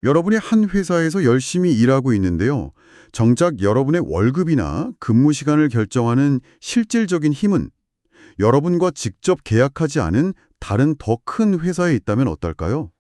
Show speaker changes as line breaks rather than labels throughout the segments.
여러분이 한 회사에서 열심히 일하고 있는데요. 정작 여러분의 월급이나 근무 시간을 결정하는 실질적인 힘은 여러분과 직접 계약하지 않은 다른 더 큰 회사에 있다면 어떨까요?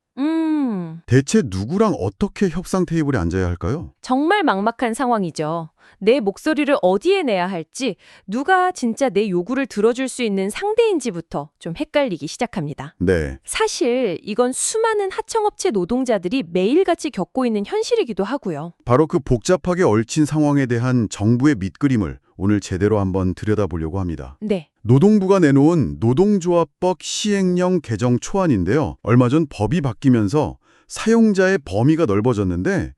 대체 누구랑 어떻게 협상 테이블에 앉아야 할까요?
정말 막막한 상황이죠. 내 목소리를 어디에 내야 할지, 누가 진짜 내 요구를 들어줄 수 있는 상대인지부터 좀 헷갈리기 시작합니다.
네,
사실 이건 수많은 하청업체 노동자들이 매일같이 겪고 있는 현실이기도 하고요.
바로 그 복잡하게 얽힌 상황에 대한 정부의 밑그림을 오늘 제대로 한번 들여다보려고 합니다.
네,
노동부가 내놓은 노동조합법 시행령 개정 초안인데요. 얼마 전 법이 바뀌면서 사용자의 범위가 넓어졌는데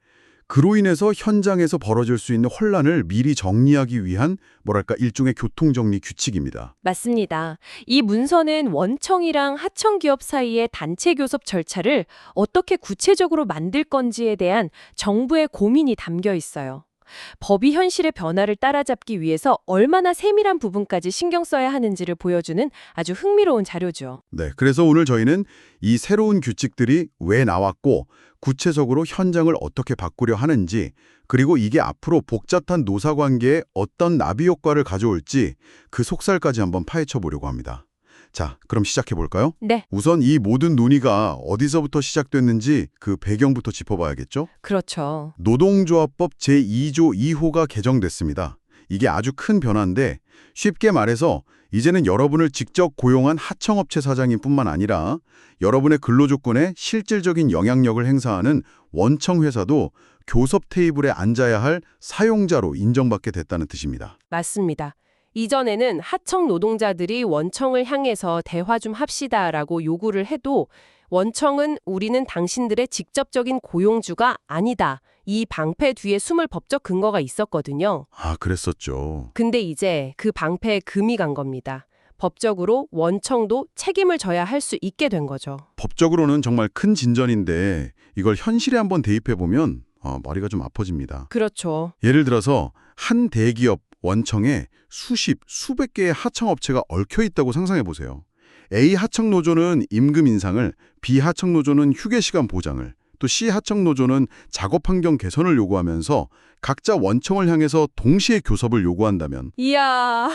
그로 인해서 현장에서 벌어질 수 있는 혼란을 미리 정리하기 위한 뭐랄까 일종의 교통정리 규칙입니다.
맞습니다. 이 문서는 원청이랑 하청기업 사이의 단체 교섭 절차를 어떻게 구체적으로 만들 건지에 대한 정부의 고민이 담겨 있어요. 법이 현실의 변화를 따라잡기 위해서 얼마나 세밀한 부분까지 신경 써야 하는지를 보여주는 아주 흥미로운 자료죠.
네, 그래서 오늘 저희는 이 새로운 규칙들이 왜 나왔고 구체적으로 현장을 어떻게 바꾸려 하는지 그리고 이게 앞으로 복잡한 노사관계에 어떤 나비 효과를 가져올지 그 속살까지 한번 파헤쳐 보려고 합니다. 자, 그럼 시작해 볼까요?
네,
우선 이 모든 논의가 어디서부터 시작됐는지 그 배경부터 짚어봐야겠죠?
그렇죠.
노동조합법 제2조 2호가 개정됐습니다. 이게 아주 큰 변화인데 쉽게 말해서 이제는 여러분을 직접 고용한 하청업체 사장님 뿐만 아니라 여러분의 근로조건에 실질적인 영향력을 행사하는 원청회사도 교섭 테이블에 앉아야 할 사용자로 인정받게 됐다는 뜻입니다.
맞습니다. 이전에는 하청 노동자들이 원청을 향해서 대화 좀 합시다라고 요구를 해도 원청은 우리는 당신들의 직접적인 고용주가 아니다. 이 방패 뒤에 숨을 법적 근거가 있었거든요.
아, 그랬었죠.
근데 이제 그 방패에 금이 간 겁니다. 법적으로 원청도 책임을 져야 할 수 있게 된 거죠.
법적으로는 정말 큰 진전인데 이걸 현실에 한번 대입해보면 머리가 좀 아파집니다.
그렇죠.
예를 들어서 한 대기업 원청에 수백 개의 하청업체가 얽혀 있다고 상상해 보세요. A 하청노조는 임금 인상을, B 하청노조는 휴게시간 보장을, 또 C 하청노조는 작업 환경 개선을 요구하면서 각자 원청을 향해서 동시에 교섭을 요구한다면
이야,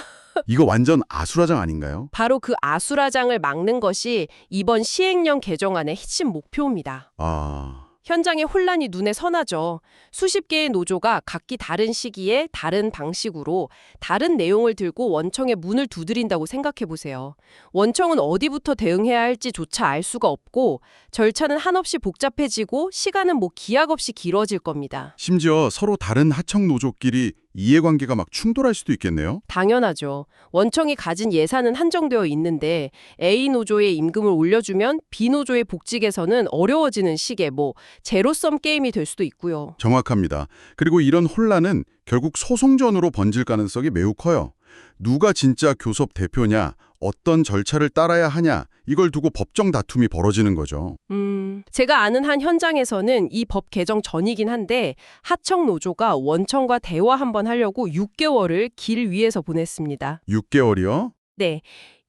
이거 완전 아수라장 아닌가요?
바로 그 아수라장을 막는 것이 이번 시행령 개정안의 핵심 목표입니다.
아,
현장의 혼란이 눈에 선하죠. 수십 개의 노조가 각기 다른 시기에 다른 방식으로 다른 내용을 들고 원청의 문을 두드린다고 생각해 보세요. 원청은 어디부터 대응해야 할지조차 알 수가 없고 절차는 한없이 복잡해지고 시간은 기약 없이 길어질 겁니다.
심지어 서로 다른 하청노조끼리 이해관계가 막 충돌할 수도 있겠네요.
당연하죠. 원청이 가진 예산은 한정되어 있는데 A 노조의 임금을 올려주면 B 노조의 복지 개선은 어려워지는 식의 제로섬 게임이 될 수도 있고요.
정확합니다. 그리고 이런 혼란은 결국 소송전으로 번질 가능성이 매우 커요. 누가 진짜 교섭 대표냐, 어떤 절차를 따라야 하냐, 이걸 두고 법정 다툼이 벌어지는 거죠.
제가 아는 한 현장에서는 이 법 개정 전이긴 한데 하청 노조가 원청과 대화 한번 하려고 6개월을 길 위에서 보냈습니다.
6개월이요?
네.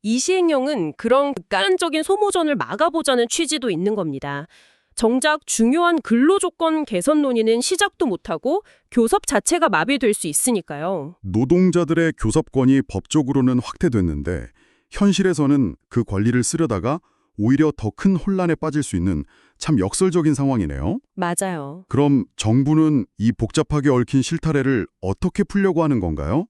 이 시행령은 그런 극단적인 소모전을 막아보자는 취지도 있는 겁니다. 정작 중요한 근로조건 개선 논의는 시작도 못하고 교섭 자체가 마비될 수 있으니까요.
노동자들의 교섭권이 법적으로는 확대됐는데 현실에서는 그 권리를 쓰려다가 오히려 더 큰 혼란에 빠질 수 있는 참 역설적인 상황이네요.
맞아요.
그럼 정부는 이 복잡하게 얽힌 실타래를 어떻게 풀려고 하는 건가요?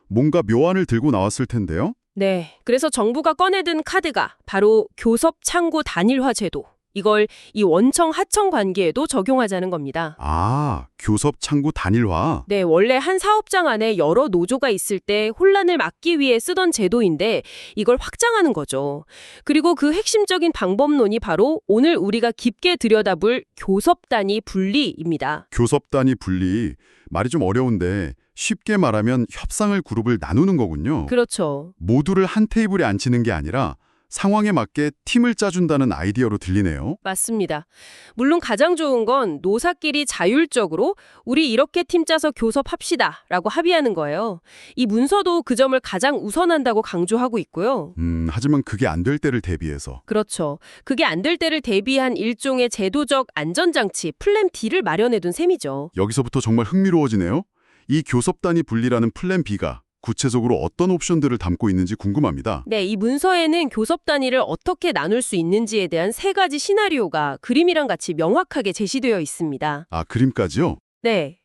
뭔가 묘안을 들고 나왔을 텐데요.
네. 그래서 정부가 꺼내든 카드가 바로 교섭 창구 단일화 제도. 이걸 이 원청 하청 관계에도 적용하자는 겁니다.
아, 교섭 창구 단일화.
네, 원래 한 사업장 안에 여러 노조가 있을 때 혼란을 막기 위해 쓰던 제도인데 이걸 확장하는 거죠. 그리고 그 핵심적인 방법론이 바로 오늘 우리가 깊게 들여다볼 교섭 단위 분리입니다.
교섭 단위 분리. 말이 좀 어려운데 쉽게 말하면 협상을 그룹을 나누는 거군요.
그렇죠.
모두를 한 테이블에 앉히는 게 아니라 상황에 맞게 팀을 짜준다는 아이디어로 들리네요.
맞습니다. 물론 가장 좋은 건 노사끼리 자율적으로 우리 이렇게 팀 짜서 교섭합시다 라고 합의하는 거예요. 이 문서도 그 점을 가장 우선한다고 강조하고 있고요.
하지만 그게 안 될 때를 대비해서.
그렇죠. 그게 안 될 때를 대비한 일종의 제도적 안전장치 플랜 D를 마련해둔 셈이죠.
여기서부터 정말 흥미로워지네요. 이 교섭단위 분리라는 플랜 B가 구체적으로 어떤 옵션들을 담고 있는지 궁금합니다.
네, 이 문서에는 교섭 단위를 어떻게 나눌 수 있는지에 대한 3가지 시나리오가 그림이랑 같이 명확하게 제시되어 있습니다.
아, 그림까지요?
네.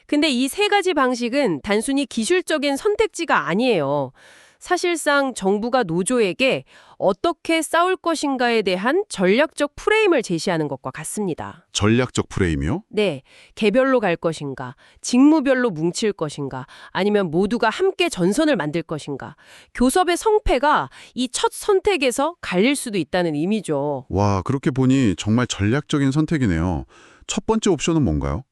근데 이 3가지 방식은 단순히 기술적인 선택지가 아니에요. 사실상 정부가 노조에게 어떻게 싸울 것인가에 대한 전략적 프레임을 제시하는 것과 같습니다.
전략적 프레임이요?
네, 개별로 갈 것인가, 직무별로 뭉칠 것인가, 아니면 모두가 함께 전선을 만들 것인가. 교섭의 성패가 이 첫 선택에서 갈릴 수도 있다는 의미죠.
와, 그렇게 보니 정말 전략적인 선택이네요. 첫 번째 옵션은 뭔가요?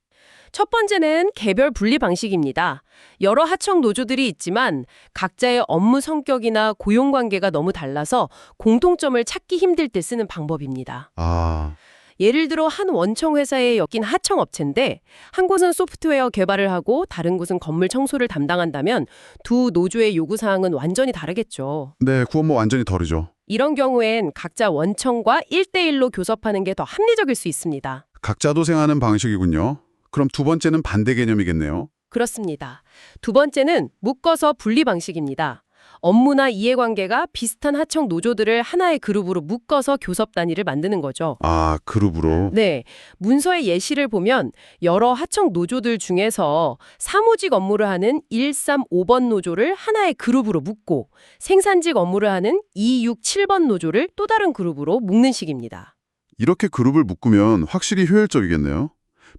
첫 번째는 개별 분리 방식입니다. 여러 하청 노조들이 있지만 각자의 업무 성격이나 고용 관계가 너무 달라서 공통점을 찾기 힘들 때 쓰는 방법입니다.
아,
예를 들어 한 원청 회사에 엮인 하청 업체인데 한 곳은 소프트웨어 개발을 하고 다른 곳은 건물 청소를 담당한다면 두 노조의 요구 사항은 완전히 다르겠죠.
네, 그건 뭐 완전히 다르죠.
이런 경우엔 각자 원청과 1대1로 교섭하는 게 더 합리적일 수 있습니다.
각자 도생하는 방식이군요. 그럼 두 번째는 반대 개념이겠네요.
그렇습니다. 두 번째는 묶어서 분리 방식입니다. 업무나 이해관계가 비슷한 하청 노조들을 하나의 그룹으로 묶어서 교섭 단위를 만드는 거죠.
아, 그룹으로.
네, 문서의 예시를 보면 여러 하청 노조들 중에서 사무직 업무를 하는 135번 노조를 하나의 그룹으로 묶고 생산직 업무를 하는 267번 노조를 또 다른 그룹으로 묶는 식입니다.
이렇게 그룹을 묶으면 확실히 효율적이겠네요.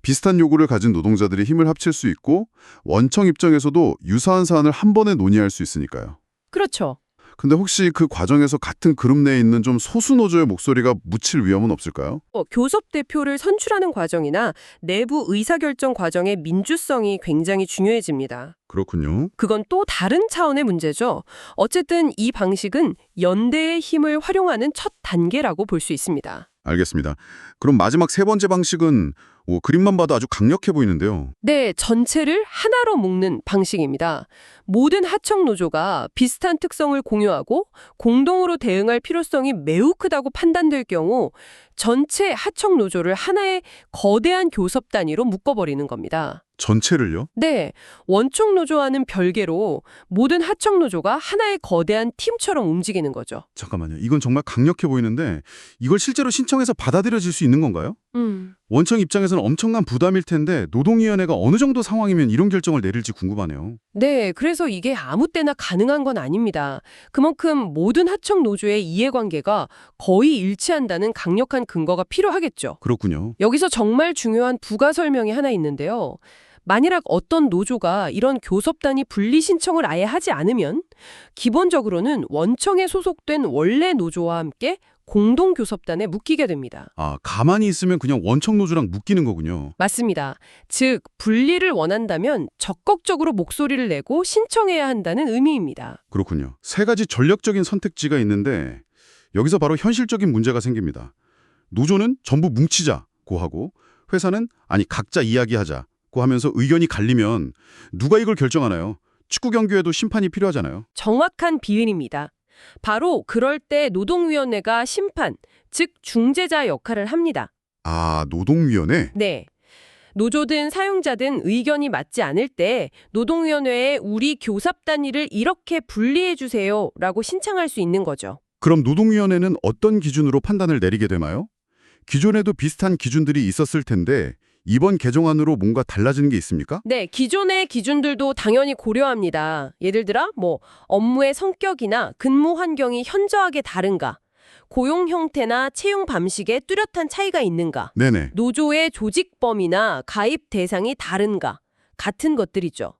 비슷한 요구를 가진 노동자들이 힘을 합칠 수 있고 원청 입장에서도 유사한 사안을 한 번에 논의할 수 있으니까요.
그렇죠.
근데 혹시 그 과정에서 같은 그룹 내에 있는 좀 소수 노조의 목소리가 묻힐 위험은 없을까요?
교섭 대표를 선출하는 과정이나 내부 의사결정 과정의 민주성이 굉장히 중요해집니다.
그렇군요.
그건 또 다른 차원의 문제죠. 어쨌든 이 방식은 연대의 힘을 활용하는 첫 단계라고 볼 수 있습니다.
알겠습니다. 그럼 마지막 세 번째 방식은 그림만 봐도 아주 강력해 보이는데요.
네, 전체를 하나로 묶는 방식입니다. 모든 하청 노조가 비슷한 특성을 공유하고 공동으로 대응할 필요성이 매우 크다고 판단될 경우 전체 하청 노조를 하나의 거대한 교섭 단위로 묶어버리는 겁니다.
전체를요?
네, 원청 노조와는 별개로 모든 하청 노조가 하나의 거대한 팀처럼 움직이는 거죠.
잠깐만요. 이건 정말 강력해 보이는데 이걸 실제로 신청해서 받아들여질 수 있는 건가요? 원청 입장에서는 엄청난 부담일 텐데 노동위원회가 어느 정도 상황이면 이런 결정을 내릴지 궁금하네요.
네, 그래서 이게 아무 때나 가능한 건 아닙니다. 그만큼 모든 하청 노조의 이해관계가 거의 일치한다는 강력한 근거가 필요하겠죠.
그렇군요.
여기서 정말 중요한 부가 설명이 하나 있는데요. 만약 어떤 노조가 이런 교섭단위 분리 신청을 아예 하지 않으면 기본적으로는 원청에 소속된 원래 노조와 함께 공동교섭단에 묶이게 됩니다.
아, 가만히 있으면 그냥 원청 노조랑 묶이는 거군요.
맞습니다. 즉, 분리를 원한다면 적극적으로 목소리를 내고 신청해야 한다는 의미입니다.
그렇군요. 세 가지 전략적인 선택지가 있는데 여기서 바로 현실적인 문제가 생깁니다. 노조는 전부 뭉치자고 하고 회사는 아니 각자 이야기하자고 하면서 의견이 갈리면 누가 이걸 결정하나요? 축구 경기에도 심판이 필요하잖아요.
정확한 비은입니다. 바로 그럴 때 노동위원회가 심판, 즉 중재자 역할을 합니다.
아, 노동위원회?
네. 노조든 사용자든 의견이 맞지 않을 때 노동위원회에 우리 교섭 단위를 이렇게 분리해 주세요 라고 신청할 수 있는 거죠.
그럼 노동위원회는 어떤 기준으로 판단을 내리게 되나요? 기존에도 비슷한 기준들이 있었을 텐데 이번 개정안으로 뭔가 달라지는 게 있습니까?
네, 기존의 기준들도 당연히 고려합니다. 예를 들어 업무의 성격이나 근무 환경이 현저하게 다른가, 고용 형태나 채용 방식에 뚜렷한 차이가 있는가,
네네.
노조의 조직범위나 가입 대상이 다른가 같은 것들이죠.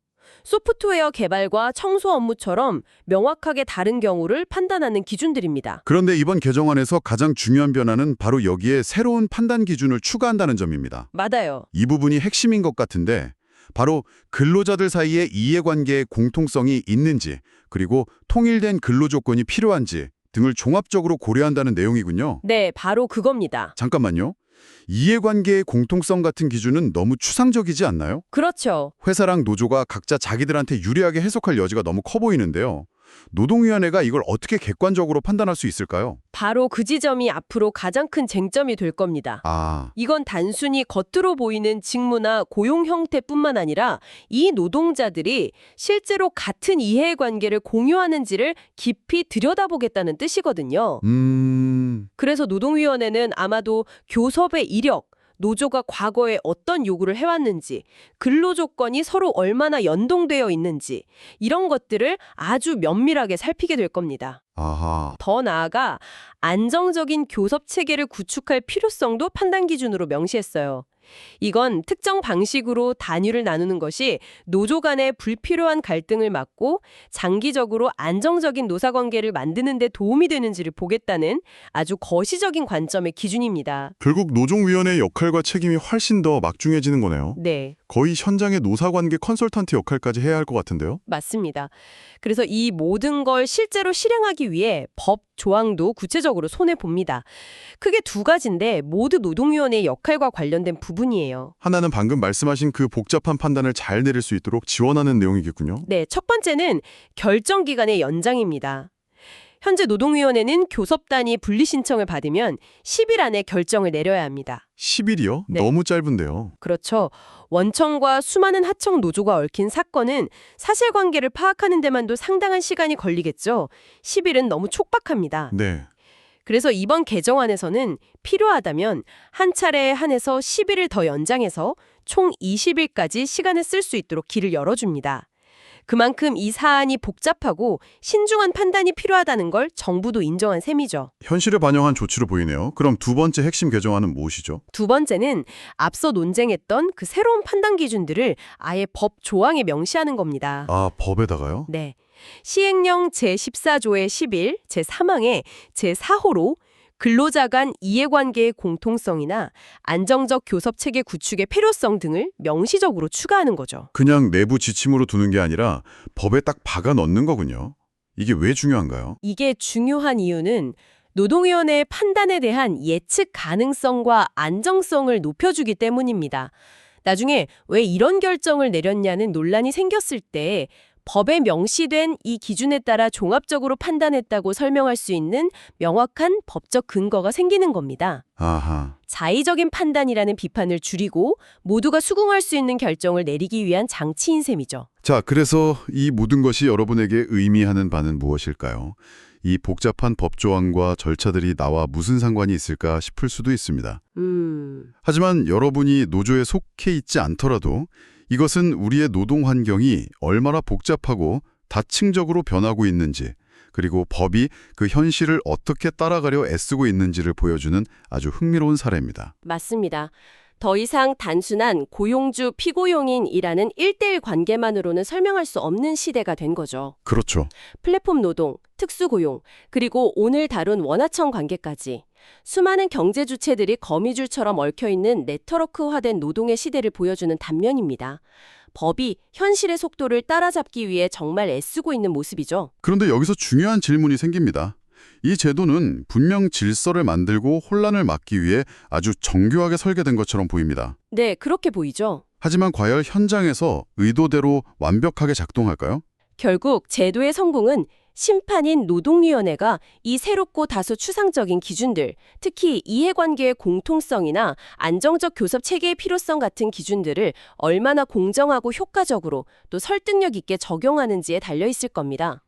소프트웨어 개발과 청소 업무처럼 명확하게 다른 경우를 판단하는 기준들입니다.
그런데 이번 개정안에서 가장 중요한 변화는 바로 여기에 새로운 판단 기준을 추가한다는 점입니다.
맞아요.
이 부분이 핵심인 것 같은데 바로 근로자들 사이에 이해관계의 공통성이 있는지 그리고 통일된 근로조건이 필요한지 등을 종합적으로 고려한다는 내용이군요.
네, 바로 그겁니다.
잠깐만요. 이해관계의 공통성 같은 기준은 너무 추상적이지 않나요?
그렇죠.
회사랑 노조가 각자 자기들한테 유리하게 해석할 여지가 너무 커 보이는데요. 노동위원회가 이걸 어떻게 객관적으로 판단할 수 있을까요?
바로 그 지점이 앞으로 가장 큰 쟁점이 될 겁니다.
아,
이건 단순히 겉으로 보이는 직무나 고용 형태뿐만 아니라 이 노동자들이 실제로 같은 이해관계를 공유하는지를 깊이 들여다보겠다는 뜻이거든요. 그래서 노동위원회는 아마도 교섭의 이력, 노조가 과거에 어떤 요구를 해왔는지, 근로조건이 서로 얼마나 연동되어 있는지 이런 것들을 아주 면밀하게 살피게 될 겁니다.
아하.
더 나아가 안정적인 교섭 체계를 구축할 필요성도 판단 기준으로 명시했어요. 이건 특정 방식으로 단위를 나누는 것이 노조 간의 불필요한 갈등을 막고 장기적으로 안정적인 노사관계를 만드는 데 도움이 되는지를 보겠다는 아주 거시적인 관점의 기준입니다.
결국 노동위원회의 역할과 책임이 훨씬 더 막중해지는 거네요.
네,
거의 현장의 노사관계 컨설턴트 역할까지 해야 할 것 같은데요.
맞습니다. 그래서 이 모든 걸 실제로 실행하기 위해 법 조항도 구체적으로 손해봅니다. 크게 두 가지인데 모두 노동위원회의 역할과 관련된 부분이에요.
하나는 방금 말씀하신 그 복잡한 판단을 잘 내릴 수 있도록 지원하는 내용이겠군요.
네, 첫 번째는 결정 기간의 연장입니다. 현재 노동위원회는 교섭단이 분리 신청을 받으면 10일 안에 결정을 내려야 합니다.
10일이요?
네.
너무 짧은데요.
그렇죠. 원청과 수많은 하청 노조가 얽힌 사건은 사실관계를 파악하는 데만도 상당한 시간이 걸리겠죠. 10일은 너무 촉박합니다.
네.
그래서 이번 개정안에서는 필요하다면 한 차례에 한해서 10일을 더 연장해서 총 20일까지 시간을 쓸 수 있도록 길을 열어줍니다. 그만큼 이 사안이 복잡하고 신중한 판단이 필요하다는 걸 정부도 인정한 셈이죠.
현실을 반영한 조치로 보이네요. 그럼 두 번째 핵심 개정안은 무엇이죠?
두 번째는 앞서 논쟁했던 그 새로운 판단 기준들을 아예 법 조항에 명시하는 겁니다.
아, 법에다가요?
네. 시행령 제14조의 11, 제3항의 제4호로 근로자 간 이해관계의 공통성이나 안정적 교섭체계 구축의 필요성 등을 명시적으로 추가하는 거죠.
그냥 내부 지침으로 두는 게 아니라 법에 딱 박아 넣는 거군요. 이게 왜 중요한가요?
이게 중요한 이유는 노동위원회의 판단에 대한 예측 가능성과 안정성을 높여주기 때문입니다. 나중에 왜 이런 결정을 내렸냐는 논란이 생겼을 때 법에 명시된 이 기준에 따라 종합적으로 판단했다고 설명할 수 있는 명확한 법적 근거가 생기는 겁니다.
아하.
자의적인 판단이라는 비판을 줄이고 모두가 수긍할 수 있는 결정을 내리기 위한 장치인 셈이죠.
자, 그래서 이 모든 것이 여러분에게 의미하는 바는 무엇일까요? 이 복잡한 법조항과 절차들이 나와 무슨 상관이 있을까 싶을 수도 있습니다. 하지만 여러분이 노조에 속해 있지 않더라도 이것은 우리의 노동 환경이 얼마나 복잡하고 다층적으로 변하고 있는지, 그리고 법이 그 현실을 어떻게 따라가려 애쓰고 있는지를 보여주는 아주 흥미로운 사례입니다.
맞습니다. 더 이상 단순한 고용주 피고용인이라는 1:1 관계만으로는 설명할 수 없는 시대가 된 거죠.
그렇죠.
플랫폼 노동, 특수고용, 그리고 오늘 다룬 원하청 관계까지 수많은 경제 주체들이 거미줄처럼 얽혀있는 네트워크화된 노동의 시대를 보여주는 단면입니다. 법이 현실의 속도를 따라잡기 위해 정말 애쓰고 있는 모습이죠.
그런데 여기서 중요한 질문이 생깁니다. 이 제도는 분명 질서를 만들고 혼란을 막기 위해 아주 정교하게 설계된 것처럼 보입니다.
네, 그렇게 보이죠.
하지만 과연 현장에서 의도대로 완벽하게 작동할까요?
결국 제도의 성공은 심판인 노동위원회가 이 새롭고 다소 추상적인 기준들, 특히 이해관계의 공통성이나 안정적 교섭 체계의 필요성 같은 기준들을 얼마나 공정하고 효과적으로 또 설득력 있게 적용하는지에 달려있을 겁니다.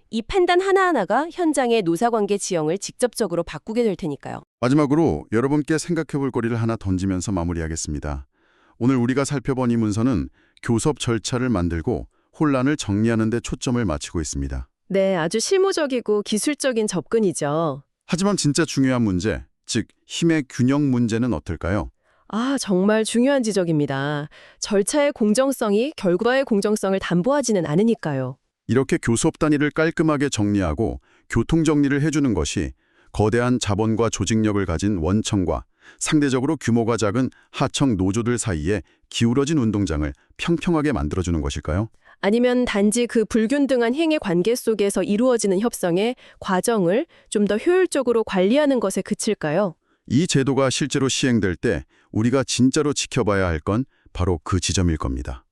이 판단 하나하나가 현장의 노사관계 지형을 직접적으로 바꾸게 될 테니까요.
마지막으로 여러분께 생각해 볼 거리를 하나 던지면서 마무리하겠습니다. 오늘 우리가 살펴본 이 문서는 교섭 절차를 만들고 혼란을 정리하는 데 초점을 맞추고 있습니다.
네, 아주 실무적이고 기술적인 접근이죠.
하지만 진짜 중요한 문제, 즉 힘의 균형 문제는 어떨까요?
아, 정말 중요한 지적입니다. 절차의 공정성이 결과의 공정성을 담보하지는 않으니까요.
이렇게 교섭 단위를 깔끔하게 정리하고 교통 정리를 해주는 것이 거대한 자본과 조직력을 가진 원청과 상대적으로 규모가 작은 하청 노조들 사이에 기울어진 운동장을 평평하게 만들어주는 것일까요?
아니면 단지 그 불균등한 행위 관계 속에서 이루어지는 협상의 과정을 좀 더 효율적으로 관리하는 것에 그칠까요?
이 제도가 실제로 시행될 때 우리가 진짜로 지켜봐야 할 건 바로 그 지점일 겁니다.